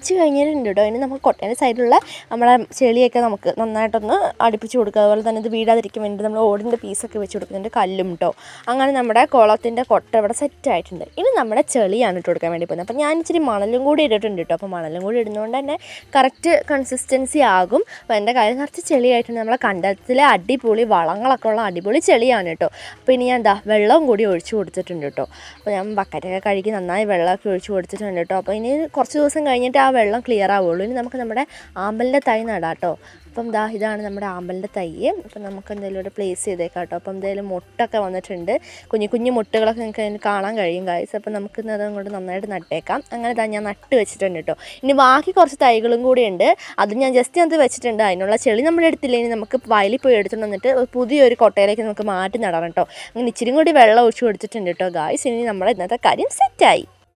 വെച്ച് കഴിഞ്ഞിട്ടുണ്ട് കേട്ടോ. ഇനി നമുക്ക് കൊട്ടേൻ്റെ സൈഡിലുള്ള നമ്മളെ ചെളിയൊക്കെ നമുക്ക് നന്നായിട്ടൊന്ന് അടുപ്പിച്ച് കൊടുക്കുക. അതുപോലെ തന്നെ ഇത് വീഴാതിരിക്കാൻ വേണ്ടി നമ്മൾ ഓടിൻ്റെ പീസൊക്കെ വെച്ച് കൊടുക്കുന്നുണ്ട്, കല്ലും കേട്ടോ. അങ്ങനെ നമ്മുടെ കുളത്തിൻ്റെ കൊട്ട ഇവിടെ സെറ്റായിട്ടുണ്ട്. ഇനി നമ്മുടെ ചെളിയാണ് ഇട്ട് കൊടുക്കാൻ വേണ്ടി പോകുന്നത്. അപ്പോൾ ഞാൻ ഇച്ചിരി മണലും കൂടി ഇട്ടിട്ടുണ്ട് കേട്ടോ. അപ്പോൾ മണലും കൂടി ഇടുന്നതുകൊണ്ട് തന്നെ കറക്റ്റ് കൺസിസ്റ്റൻസി ആകും. അപ്പോൾ എൻ്റെ കാര്യം നിറച്ച് ചെളിയായിട്ടുണ്ട്. നമ്മളെ കണ്ടത്തിലെ അടിപൊളി വളങ്ങളൊക്കെ ഉള്ള അടിപൊളി ചെളിയാണ് കേട്ടോ. അപ്പോൾ ഇനി ഞാൻ എന്താ വെള്ളം കൂടി ഒഴിച്ച് കൊടുത്തിട്ടുണ്ട് കേട്ടോ. അപ്പോൾ ഞാൻ ബക്കറ്റൊക്കെ കഴുകി നന്നായി വെള്ളമൊക്കെ ഒഴിച്ച് കൊടുത്തിട്ടുണ്ട് കേട്ടോ. അപ്പോൾ ഇനി കുറച്ച് ദിവസം കഴിഞ്ഞിട്ട് ആ വെള്ളം ക്ലിയർ ആവുള്ളൂ. ഇനി നമുക്ക് നമ്മുടെ ആമ്പലിൻ്റെ തൈ നടാം കേട്ടോ. അപ്പം ഇതാണ് നമ്മുടെ ആമ്പലിൻ്റെ തൈ. അപ്പം നമുക്ക് എന്തെങ്കിലും ഇവിടെ പ്ലേസ് ചെയ്തേക്കാം കേട്ടോ. അപ്പം എന്തെങ്കിലും മുട്ടൊക്കെ വന്നിട്ടുണ്ട്, കുഞ്ഞു കുഞ്ഞു മുട്ടുകളൊക്കെ നിങ്ങൾക്ക് അതിന് കാണാൻ കഴിയും ഗൈസ്. അപ്പം നമുക്ക് അതങ്ങോട്ട് നന്നായിട്ട് നട്ടേക്കാം. അങ്ങനെ ഞാൻ നട്ട് വെച്ചിട്ടുണ്ട് കേട്ടോ. ഇനി ബാക്കി കുറച്ച് തൈകളും കൂടി ഉണ്ട്, അത് ഞാൻ ജസ്റ്റ് അത് വെച്ചിട്ടുണ്ട്. അതിനുള്ള ചെളി നമ്മൾ എടുത്തില്ല, ഇനി നമുക്ക് വയലിൽ പോയി എടുത്തിട്ട് വന്നിട്ട് പുതിയൊരു കൊട്ടയിലേക്ക് നമുക്ക് മാറ്റി നടണം കേട്ടോ. അങ്ങനെ ഇച്ചിരി കൂടി വെള്ളം ഒഴിച്ച് കൊടുത്തിട്ടുണ്ട് കേട്ടോ ഗൈസ്. ഇനി നമ്മുടെ ഇന്നത്തെ കാര്യം സെറ്റായി.